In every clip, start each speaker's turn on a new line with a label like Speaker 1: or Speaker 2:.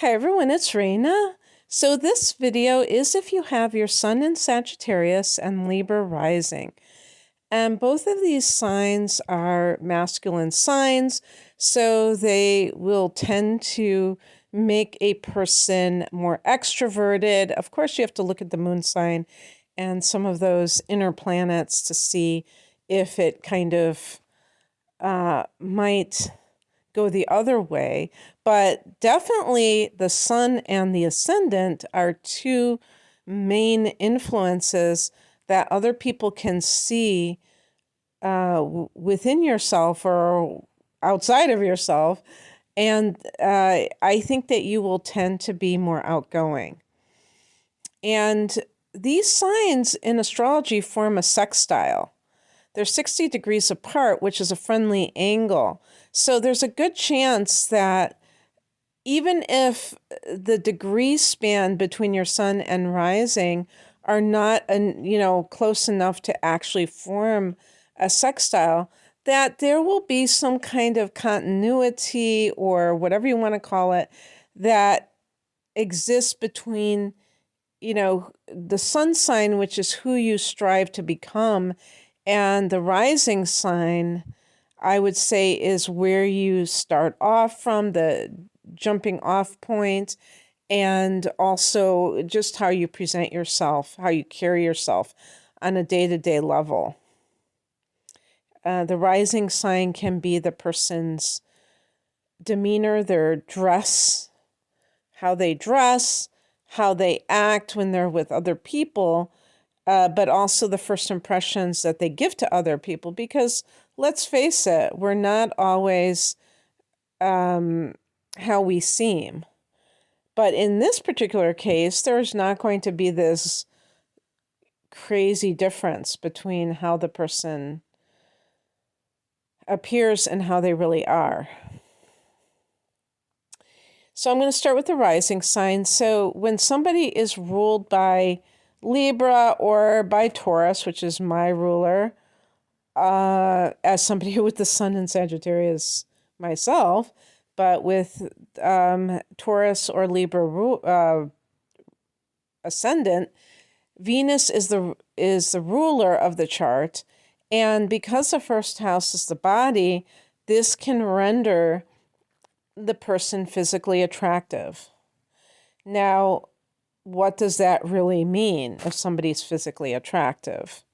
Speaker 1: Hi everyone, it's Raina. So this video is if you have your Sun in Sagittarius and Libra rising. And both of these signs are masculine signs, so they will tend to make a person more extroverted. Of course, you have to look at the moon sign and some of those inner planets to see if it kind of might go the other way, but definitely the sun and the ascendant are two main influences that other people can see within yourself or outside of yourself. And I think that you will tend to be more outgoing. And these signs in astrology form a sextile. They're 60 degrees apart, which is a friendly angle. So there's a good chance that even if the degree span between your sun and rising are not, close enough to actually form a sextile, that there will be some kind of continuity or whatever you want to call it that exists between, the sun sign, which is who you strive to become, and the rising sign, I would say, is where you start off from, the jumping off point, and also just how you present yourself, how you carry yourself on a day-to-day level. The rising sign can be the person's demeanor, their dress, how they act when they're with other people, but also the first impressions that they give to other people, because let's face it, we're not always how we seem. But in this particular case, there's not going to be this crazy difference between how the person appears and how they really are. So I'm going to start with the rising sign. So when somebody is ruled by Libra or by Taurus, which is my ruler, as somebody with the sun in Sagittarius myself, but with Taurus or Libra ascendant, Venus is the ruler of the chart, and because the first house is the body, this can render the person physically attractive. Now, what does that really mean if somebody's physically attractive?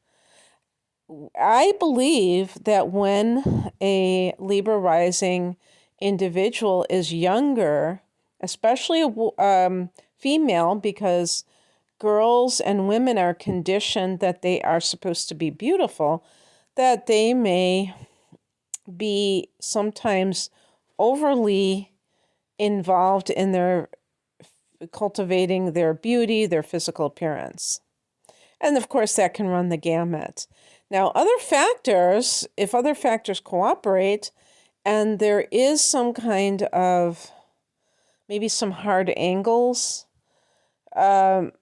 Speaker 1: I believe that when a Libra rising individual is younger, especially a female, because girls and women are conditioned that they are supposed to be beautiful, that they may be sometimes overly involved in their cultivating their beauty, their physical appearance. And of course, that can run the gamut. Now, if other factors cooperate, and there is some kind of, maybe some hard angles to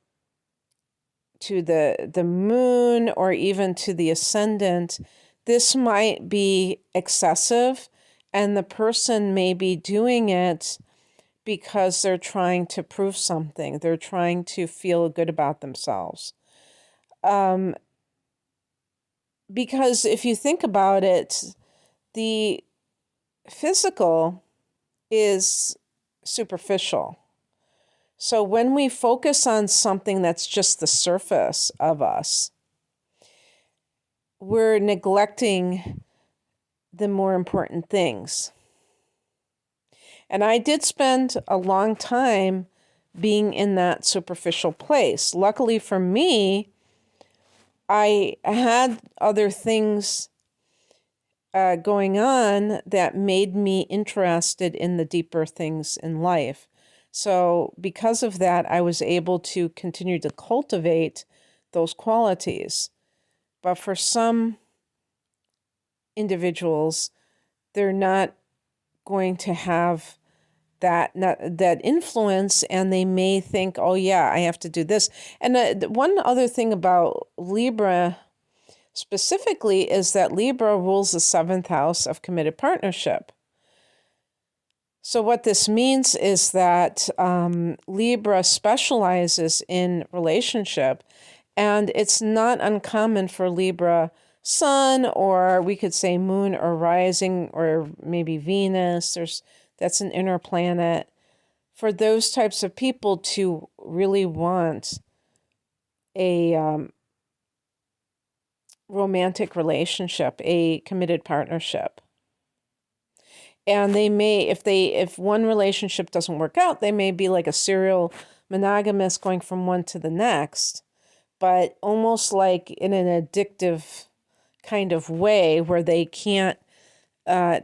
Speaker 1: the moon or even to the ascendant, this might be excessive, and the person may be doing it because they're trying to prove something. They're trying to feel good about themselves. Because if you think about it, the physical is superficial. So when we focus on something that's just the surface of us, we're neglecting the more important things. And I did spend a long time being in that superficial place. Luckily for me, I had other things going on that made me interested in the deeper things in life. So because of that, I was able to continue to cultivate those qualities. But for some individuals, they're not going to have that influence, and they may think, oh yeah, I have to do this. And one other thing about Libra specifically is that Libra rules the 7th house of committed partnership. So what this means is that Libra specializes in relationship, and it's not uncommon for Libra sun, or we could say moon or rising, or maybe Venus. That's an inner planet. For those types of people to really want a romantic relationship, a committed partnership. And they may, if one relationship doesn't work out, they may be like a serial monogamous going from one to the next, but almost like in an addictive kind of way where they can't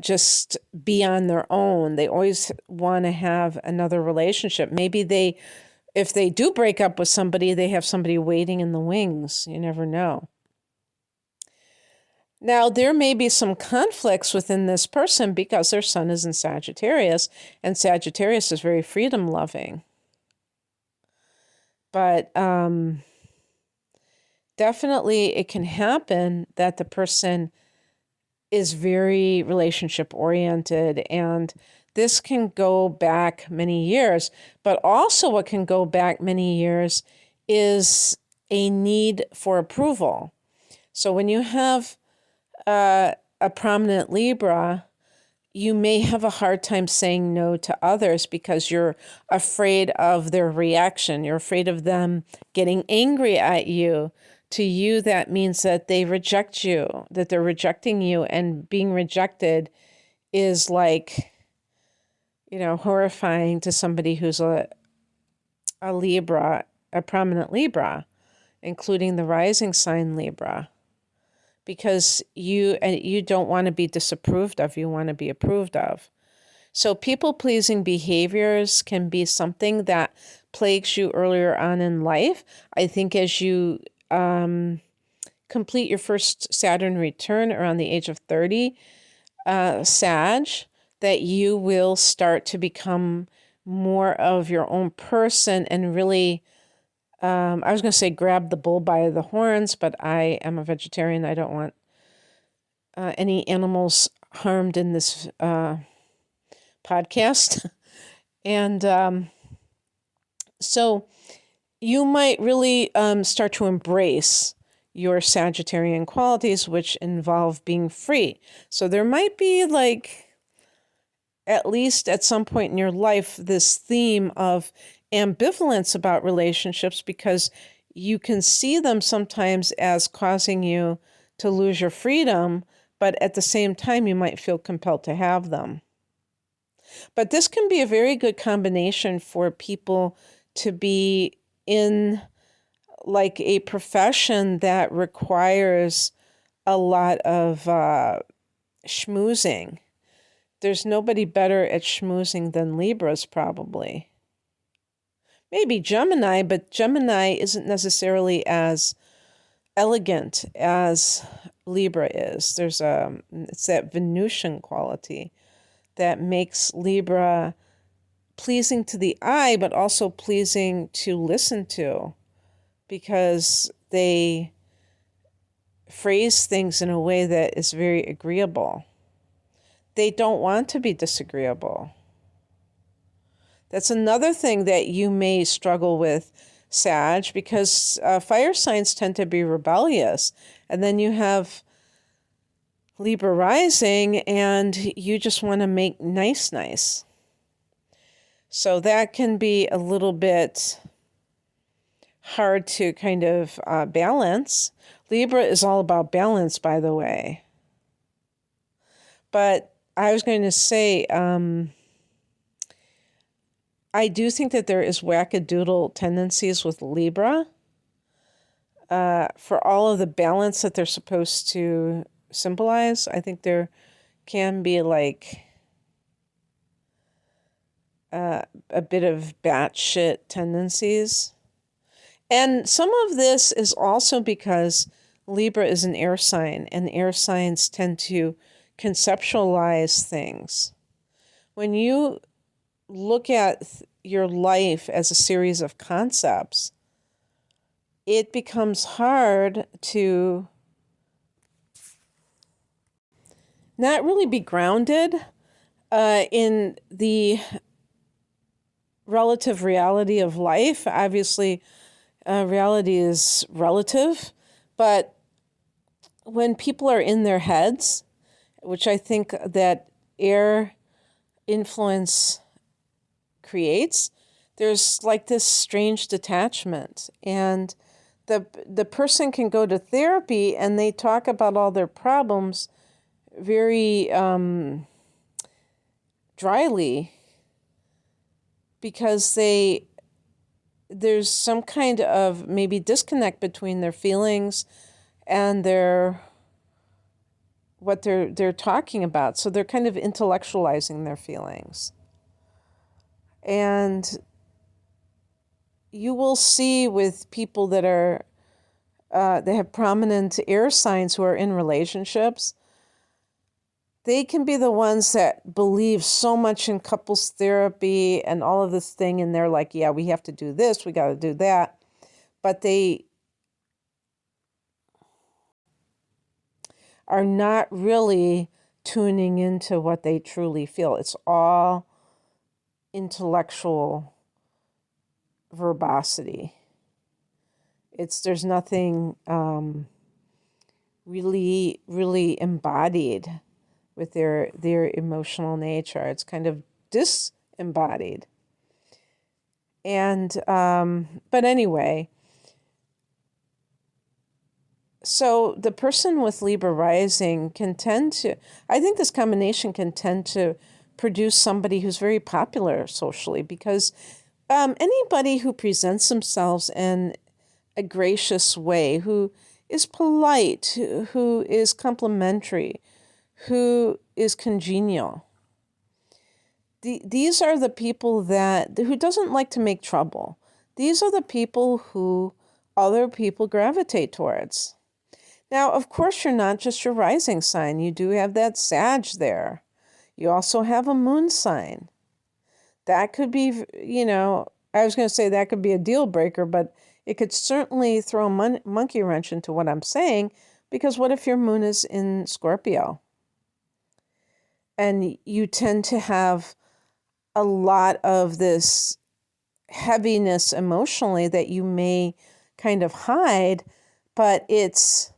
Speaker 1: just be on their own. They always want to have another relationship. Maybe if they do break up with somebody, they have somebody waiting in the wings. You never know. Now, there may be some conflicts within this person because their sun is in Sagittarius, and Sagittarius is very freedom loving. But definitely it can happen that the person is very relationship oriented, and this can go back many years. But also what can go back many years is a need for approval. So when you have a prominent Libra, you may have a hard time saying no to others because you're afraid of their reaction. You're afraid of them getting angry at you. To you, that means that they reject you, that they're rejecting you, and being rejected is like, horrifying to somebody who's a Libra, a prominent Libra, including the rising sign Libra. Because you don't want to be disapproved of, you want to be approved of. So people-pleasing behaviors can be something that plagues you earlier on in life. I think as you complete your first Saturn return around the age of 30, Sag, that you will start to become more of your own person and really I was going to say grab the bull by the horns, but I am a vegetarian. I don't want any animals harmed in this podcast. And so you might really start to embrace your Sagittarian qualities, which involve being free. So there might be at least at some point in your life, this theme of ambivalence about relationships, because you can see them sometimes as causing you to lose your freedom, but at the same time, you might feel compelled to have them. But this can be a very good combination for people to be in a profession that requires a lot of schmoozing. There's nobody better at schmoozing than Libras, probably. Maybe Gemini, but Gemini isn't necessarily as elegant as Libra is. It's that Venusian quality that makes Libra pleasing to the eye, but also pleasing to listen to, because they phrase things in a way that is very agreeable. They don't want to be disagreeable. That's another thing that you may struggle with, Sag, because fire signs tend to be rebellious. And then you have Libra rising, and you just want to make nice. So that can be a little bit hard to kind of balance. Libra is all about balance, by the way. But I was going to say, I do think that there is wackadoodle tendencies with Libra for all of the balance that they're supposed to symbolize. I think there can be a bit of batshit tendencies. And some of this is also because Libra is an air sign, and air signs tend to conceptualize things. When you look at your life as a series of concepts, it becomes hard to not really be grounded, in the relative reality of life, obviously, reality is relative, but when people are in their heads, which I think that air influence creates, there's like this strange detachment. And the person can go to therapy and they talk about all their problems very dryly because there's some kind of maybe disconnect between their feelings and what they're talking about. So they're kind of intellectualizing their feelings. And you will see with people that are they have prominent air signs who are in relationships, they can be the ones that believe so much in couples therapy and all of this thing, and they're like, yeah, we have to do this, we got to do that. But they are not really tuning into what they truly feel. It's all intellectual verbosity. There's nothing really, really embodied with their emotional nature. It's kind of disembodied. And but anyway, so the person with Libra rising can tend to, I think this combination can tend to produce somebody who's very popular socially, because anybody who presents themselves in a gracious way, who is polite, who is complimentary, who is congenial, these are the people who doesn't like to make trouble. These are the people who other people gravitate towards. Now, of course, you're not just your rising sign. You do have that Sag there. You also have a moon sign. That could be, I was going to say that could be a deal breaker, but it could certainly throw a monkey wrench into what I'm saying, because what if your moon is in Scorpio? And you tend to have a lot of this heaviness emotionally that you may kind of hide, but it's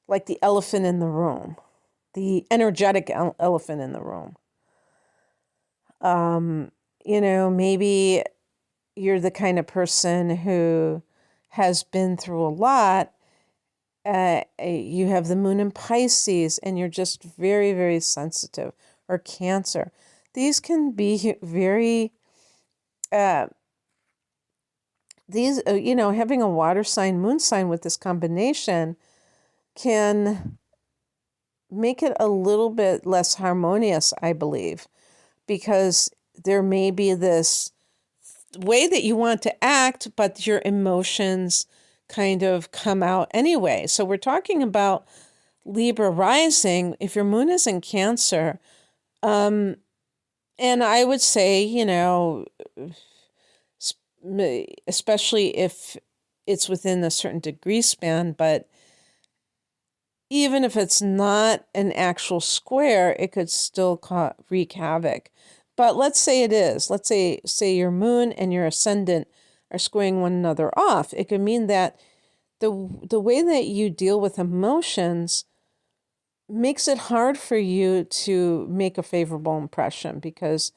Speaker 1: like the elephant in the room, the energetic elephant in the room. Maybe you're the kind of person who has been through a lot. You have the moon in Pisces and you're just very, very sensitive, or Cancer. These can be very, having a water sign, moon sign with this combination can make it a little bit less harmonious, I believe, because there may be this way that you want to act, but your emotions kind of come out anyway. So we're talking about Libra rising. If your moon is in Cancer, and I would say, especially if it's within a certain degree span, but even if it's not an actual square, it could still wreak havoc. But let's say it is. Let's say your moon and your ascendant are squaring one another off. It could mean that the way that you deal with emotions makes it hard for you to make a favorable impression, because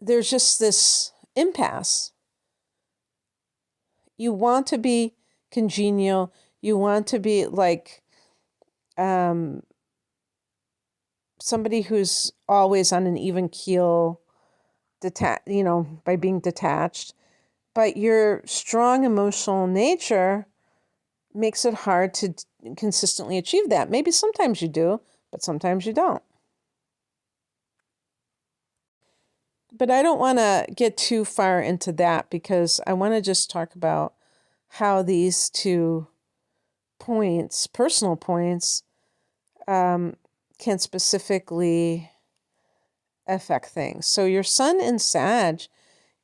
Speaker 1: there's just this impasse. You want to be congenial. You want to be like somebody who's always on an even keel, by being detached. But your strong emotional nature makes it hard to consistently achieve that. Maybe sometimes you do, but sometimes you don't. But I don't want to get too far into that, because I want to just talk about how these two points, personal points, can specifically affect things. So your sun in Sag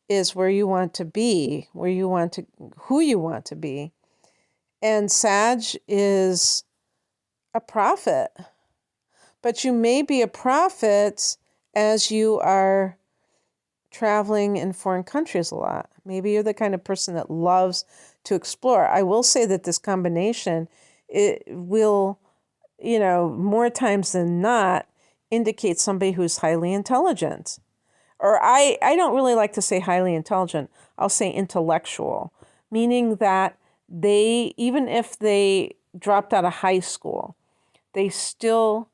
Speaker 1: is where you want to be, who you want to be. And Sag is a prophet. But you may be a prophet as you are traveling in foreign countries a lot. Maybe you're the kind of person that loves to explore. I will say that this combination, it will, more times than not, indicate somebody who's highly intelligent. Or I don't really like to say highly intelligent. I'll say intellectual, meaning that they, even if they dropped out of high school, they still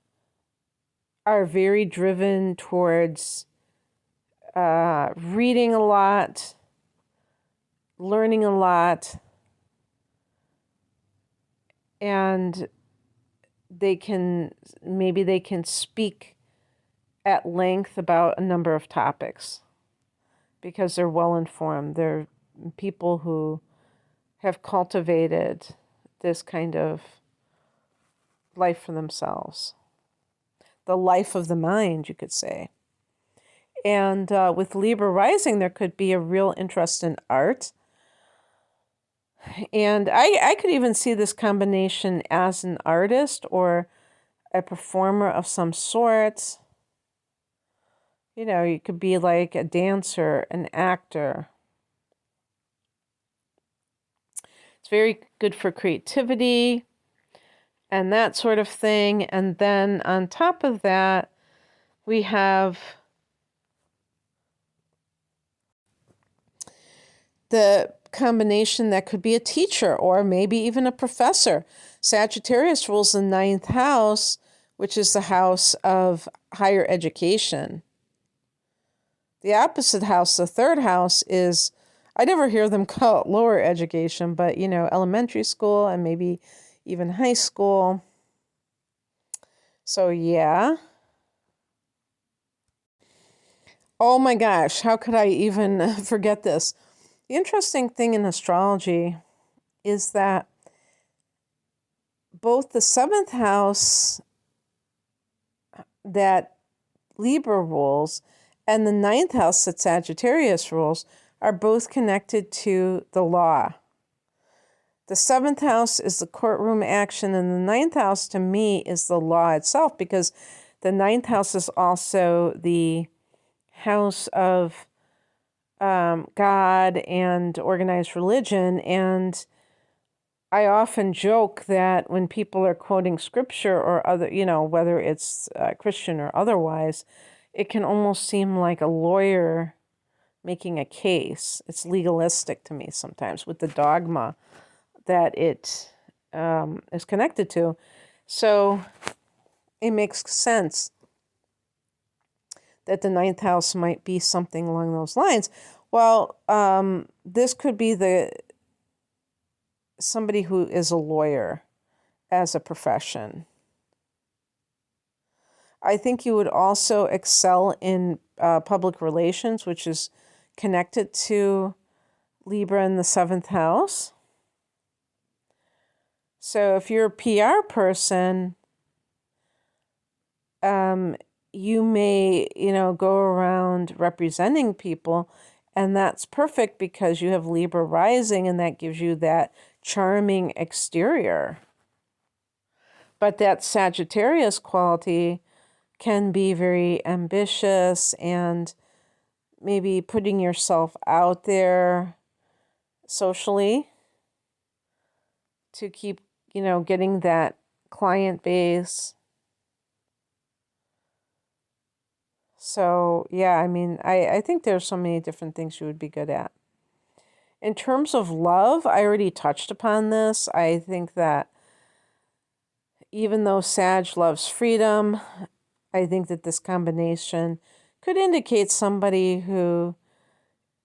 Speaker 1: are very driven towards reading a lot, learning a lot, and they can speak at length about a number of topics because they're well informed. They're people who have cultivated this kind of life for themselves. The life of the mind, you could say. And with Libra rising, there could be a real interest in art. And I could even see this combination as an artist or a performer of some sort. You could be like a dancer, an actor. It's very good for creativity and that sort of thing. And then on top of that, we have the combination that could be a teacher or maybe even a professor. Sagittarius rules the 9th house, which is the house of higher education. The opposite house, the 3rd house, is, I never hear them call it lower education, but, elementary school and maybe even high school. So, yeah. Oh my gosh, how could I even forget this? The interesting thing in astrology is that both the 7th house that Libra rules and the 9th house that Sagittarius rules are both connected to the law. The 7th house is the courtroom action, and the 9th house to me is the law itself, because the 9th house is also the house of God and organized religion. And I often joke that when people are quoting scripture or other, whether it's Christian or otherwise, it can almost seem like a lawyer making a case. It's legalistic to me sometimes with the dogma that it is connected to. So it makes sense that the 9th house might be something along those lines. Well, this could be somebody who is a lawyer as a profession. I think you would also excel in public relations, which is connected to Libra in the 7th house. So if you're a PR person, you may, go around representing people, and that's perfect because you have Libra rising, and that gives you that charming exterior. But that Sagittarius quality can be very ambitious and maybe putting yourself out there socially to keep, getting that client base. So, yeah, I think there's so many different things you would be good at. In terms of love, I already touched upon this. I think that even though Sag loves freedom, I think that this combination could indicate somebody who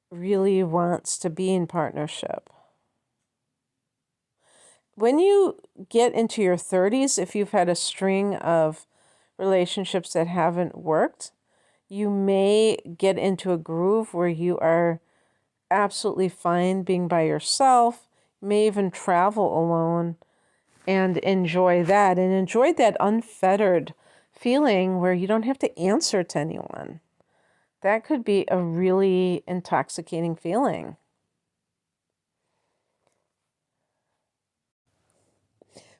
Speaker 1: really wants to be in partnership. When you get into your 30s, if you've had a string of relationships that haven't worked, you may get into a groove where you are absolutely fine being by yourself, may even travel alone and enjoy that unfettered feeling where you don't have to answer to anyone. That could be a really intoxicating feeling.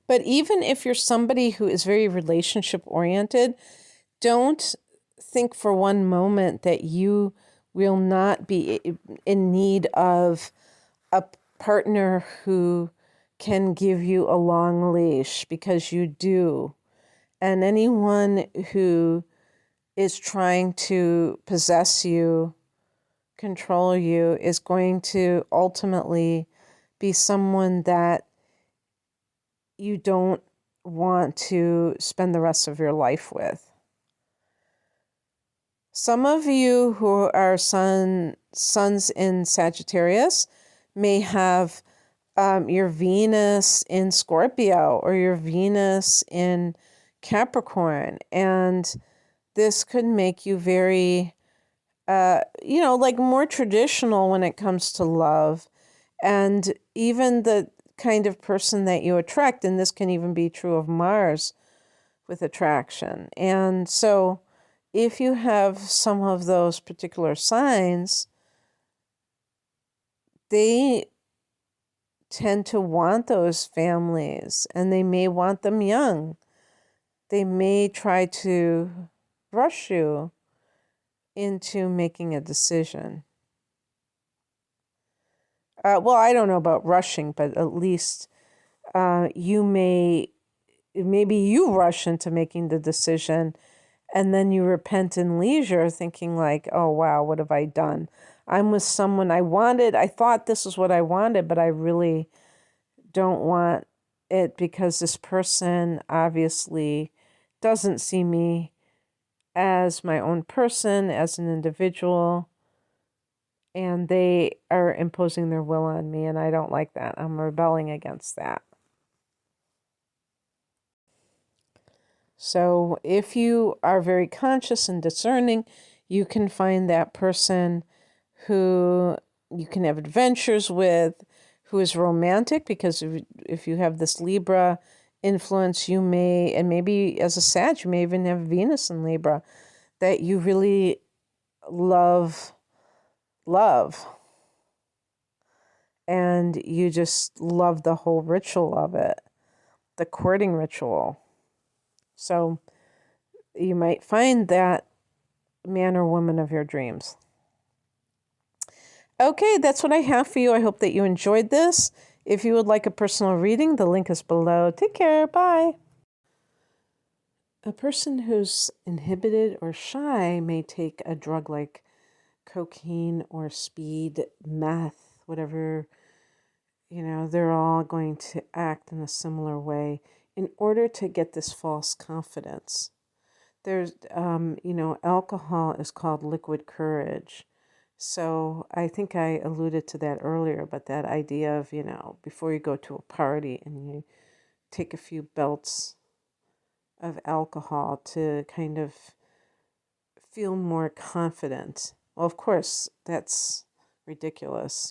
Speaker 1: But even if you're somebody who is very relationship oriented, don't think for one moment that you will not be in need of a partner who can give you a long leash, because you do. And anyone who is trying to possess you, control you, is going to ultimately be someone that you don't want to spend the rest of your life with. Some of you who are suns in Sagittarius may have your Venus in Scorpio or your Venus in Capricorn, and this could make you very, like more traditional when it comes to love, and even the kind of person that you attract. And this can even be true of Mars with attraction. And so if you have some of those particular signs, they tend to want those families, and they may want them young. They may try to rush you into making a decision. I don't know about rushing, but at least maybe you rush into making the decision, and then you repent in leisure thinking like, oh, wow, what have I done? I'm with someone I thought this is what I wanted, but I really don't want it, because this person obviously doesn't see me as my own person, as an individual, and they are imposing their will on me, and I don't like that. I'm rebelling against that. So if you are very conscious and discerning, you can find that person who you can have adventures with, who is romantic, because if you have this Libra influence, you may, and maybe as a Sag, you may even have Venus in Libra, that you really love, and you just love the whole ritual of it, the courting ritual. So you might find that man or woman of your dreams. Okay, that's what I have for you. I hope that you enjoyed this. If you would like a personal reading, the link is below. Take care. Bye. A person who's inhibited or shy may take a drug like cocaine or speed, meth, whatever. They're all going to act in a similar way in order to get this false confidence. There's, alcohol is called liquid courage. So I think I alluded to that earlier, but that idea of, before you go to a party and you take a few belts of alcohol to kind of feel more confident. Well, of course, that's ridiculous,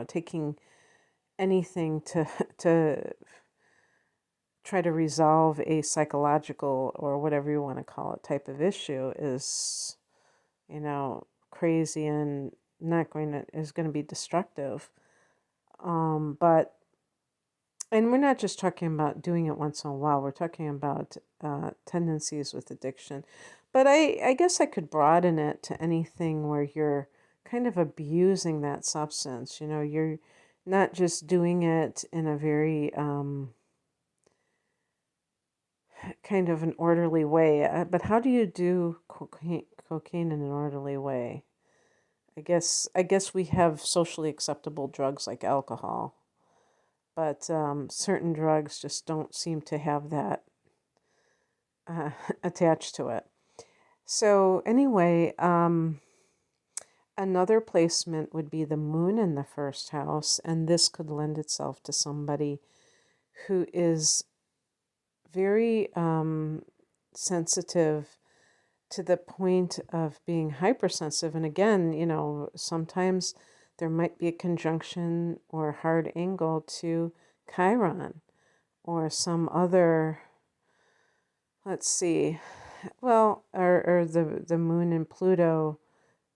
Speaker 1: taking anything to try to resolve a psychological or whatever you want to call it type of issue is, crazy and is going to be destructive. And we're not just talking about doing it once in a while. We're talking about tendencies with addiction. But I guess I could broaden it to anything where you're kind of abusing that substance. You're not just doing it in a very kind of an orderly way. But how do you do cocaine in an orderly way? I guess we have socially acceptable drugs like alcohol, but certain drugs just don't seem to have that attached to it. So anyway, another placement would be the moon in the first house, and this could lend itself to somebody who is very sensitive to the point of being hypersensitive. And again, sometimes there might be a conjunction or hard angle to Chiron or some other, let's see, or the moon and Pluto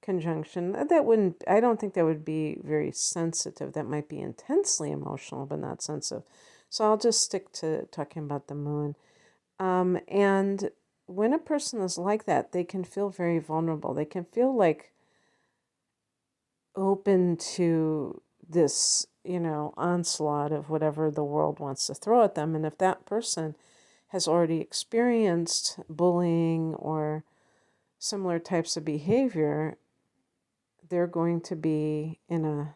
Speaker 1: conjunction. I don't think that would be very sensitive. That might be intensely emotional, but not sensitive. So I'll just stick to talking about the moon. And when a person is like that, they can feel very vulnerable. They can feel like open to this, onslaught of whatever the world wants to throw at them. And if that person has already experienced bullying or similar types of behavior, they're going to be in a